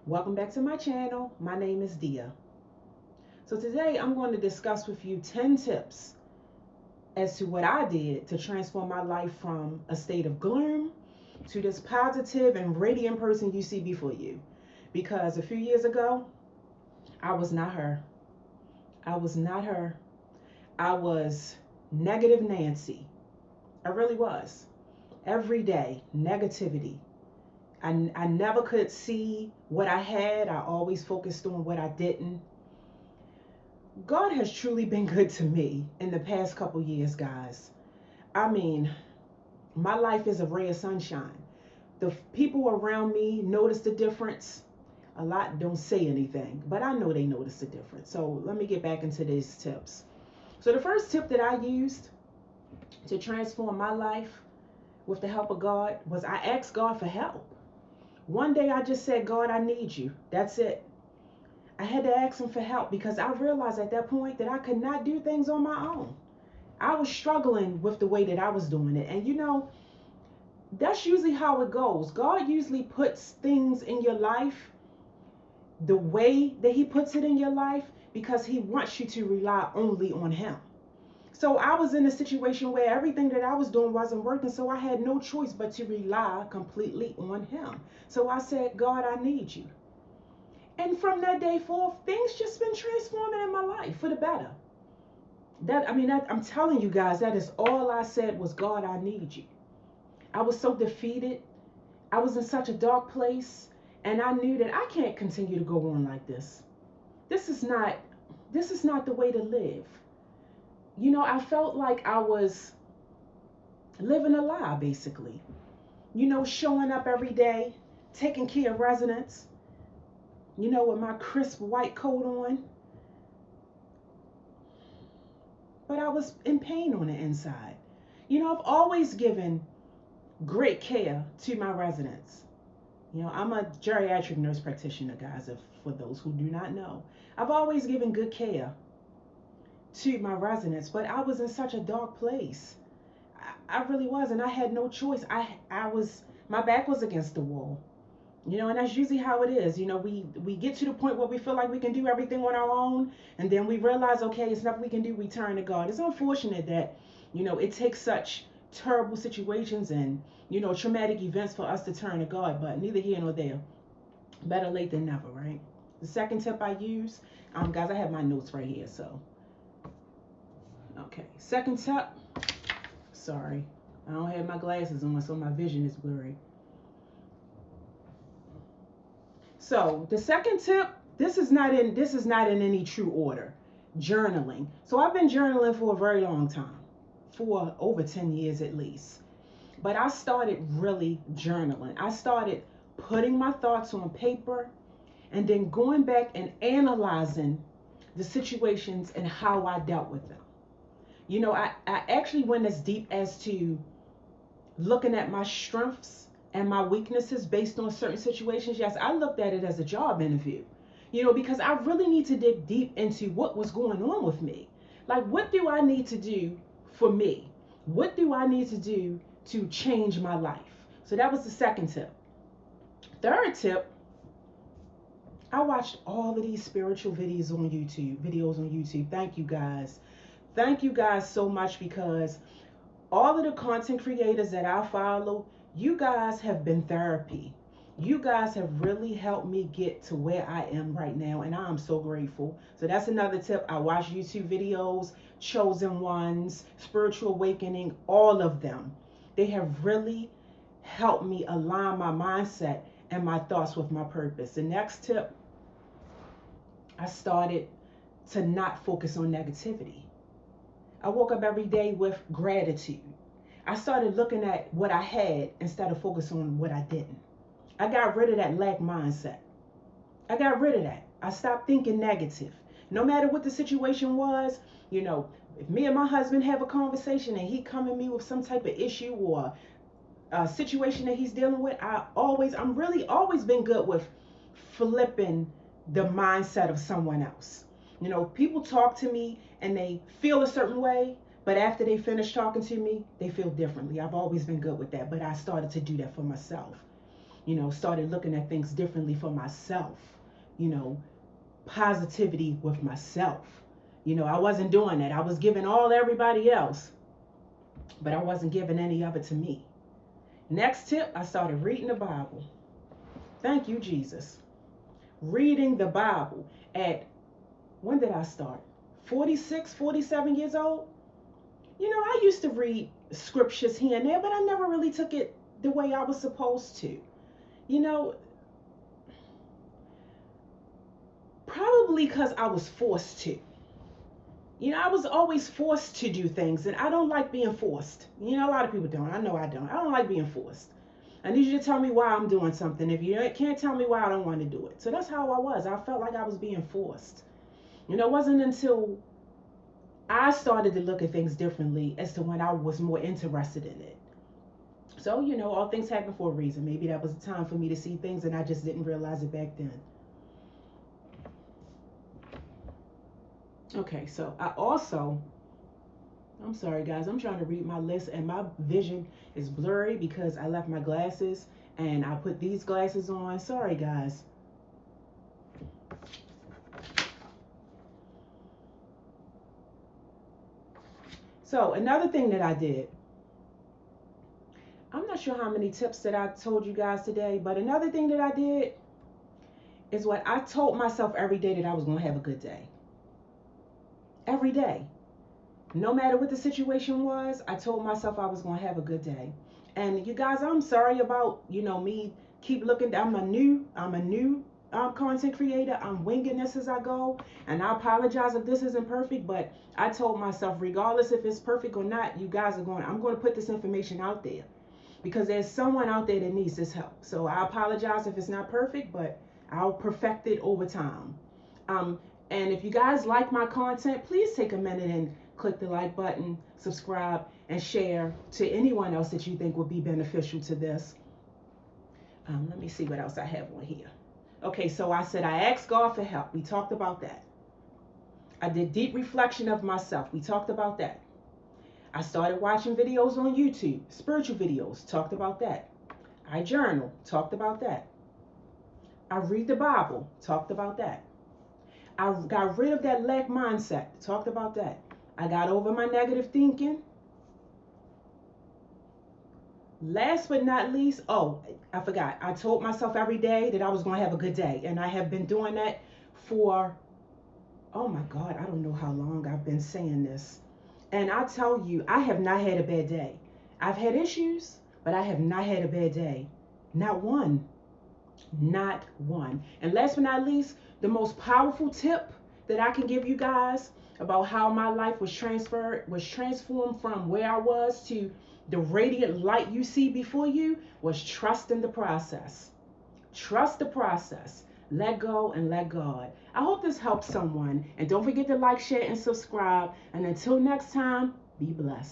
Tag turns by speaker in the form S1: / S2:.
S1: Welcome back to my channel. My name is Dia. So today I'm going to discuss with you 10 tips as to what I did to transform my life from a state of gloom to this positive and radiant person you see before you. Because a few years ago, I was not her. I was not her. I was negative Nancy. I really was. Every day, negativity. I never could see what I had. I always focused on what I didn't. God has truly been good to me in the past couple years, guys. I mean, my life is a ray of sunshine. The people around me notice the difference. A lot don't say anything, but I know they notice the difference. So let me get back into these tips. So the first tip that I used to transform my life with the help of God was I asked God for help. One day I just said, God, I need you. That's it. I had to ask him for help because I realized at that point that I could not do things on my own. I was struggling with the way that I was doing it. And that's usually how it goes. God usually puts things in your life the way that he puts it in your life because he wants you to rely only on him. So I was in a situation where everything that I was doing wasn't working, so I had no choice but to rely completely on him. So I said, God, I need you. And from that day forth, things just been transforming in my life for the better. I'm telling you guys, that is all I said was, God, I need you. I was so defeated. I was in such a dark place, and I knew that I can't continue to go on like this. This is not this is not the way to live. I felt like I was living a lie basically. Showing up every day, taking care of residents, with my crisp white coat on, but I was in pain on the inside. I've always given great care to my residents. I'm a geriatric nurse practitioner, guys, if, for those who do not know. I've always given good care to my residents, but I was in such a dark place. I really was, and I had no choice. My back was against the wall. And that's usually how it is. We get to the point where we feel like we can do everything on our own, and then we realize, okay, it's nothing we can do. We turn to God. It's unfortunate that it takes such terrible situations and traumatic events for us to turn to God, but neither here nor there. Better late than never, right? The second tip I use, guys, I have my notes right here. So, okay, second tip. Sorry, I don't have my glasses on, so my vision is blurry. So the second tip, this is not in any true order. Journaling. So I've been journaling for a very long time, for over 10 years at least. But I started really journaling. I started putting my thoughts on paper and then going back and analyzing the situations and how I dealt with them. I actually went as deep as to looking at my strengths and my weaknesses based on certain situations. Yes, I looked at it as a job interview, because I really need to dig deep into what was going on with me. Like, what do I need to do for me? What do I need to do to change my life? So that was the second tip. Third tip, I watched all of these spiritual videos on YouTube. Thank you guys. Thank you guys so much because all of the content creators that I follow, you guys have been therapy. You guys have really helped me get to where I am right now, and I'm so grateful. So that's another tip. I watch YouTube videos, Chosen Ones, Spiritual Awakening, all of them. They have really helped me align my mindset and my thoughts with my purpose. The next tip, I started to not focus on negativity. I woke up every day with gratitude. I started looking at what I had instead of focusing on what I didn't. I got rid of that lack mindset. I got rid of that. I stopped thinking negative. No matter what the situation was, if me and my husband have a conversation and he come at me with some type of issue or a situation that he's dealing with, I'm really always been good with flipping the mindset of someone else. People talk to me and they feel a certain way, but after they finish talking to me, they feel differently. I've always been good with that, but I started to do that for myself. started looking at things differently for myself, you know, positivity with myself. I wasn't doing that. I was giving all everybody else, but I wasn't giving any of it to me. Next tip, I started reading the Bible. Thank you, Jesus. Reading the Bible at, when did I start? 46, 47 years old? I used to read scriptures here and there, but I never really took it the way I was supposed to. You know, probably because I was forced to. I was always forced to do things, and I don't like being forced. A lot of people don't. I know I don't. I don't like being forced. I need you to tell me why I'm doing something. If you can't tell me why, I don't want to do it. So that's how I was. I felt like I was being forced. It wasn't until I started to look at things differently as to when I was more interested in it. So, all things happen for a reason. Maybe that was the time for me to see things and I just didn't realize it back then. Okay, so I'm sorry guys, I'm trying to read my list and my vision is blurry because I left my glasses and I put these glasses on. Sorry guys. So another thing that I did, I'm not sure how many tips that I told you guys today, but another thing that I did is what I told myself every day, that I was going to have a good day. Every day. No matter what the situation was, I told myself I was going to have a good day. And you guys, I'm sorry about, me keep looking. I'm a new content creator. I'm winging this as I go. And I apologize if this isn't perfect, but I told myself, regardless if it's perfect or not, you guys I'm going to put this information out there because there's someone out there that needs this help. So I apologize if it's not perfect, but I'll perfect it over time. And if you guys like my content, please take a minute and click the like button, subscribe, and share to anyone else that you think would be beneficial to this. Let me see what else I have on here. Okay, so I said I asked God for help. We talked about that. I did deep reflection of myself. We talked about that. I started watching videos on YouTube, spiritual videos. Talked about that. I journal. Talked about that. I read the Bible. Talked about that. I got rid of that lack mindset. Talked about that. I got over my negative thinking. Last but not least, I forgot. I told myself every day that I was going to have a good day. And I have been doing that for, oh my God, I don't know how long I've been saying this. And I tell you, I have not had a bad day. I've had issues, but I have not had a bad day. Not one. Not one. And last but not least, the most powerful tip that I can give you guys about how my life was transformed from where I was to the radiant light you see before you, was trust in the process. Trust the process. Let go and let God. I hope this helps someone. And don't forget to like, share, and subscribe. And until next time, be blessed.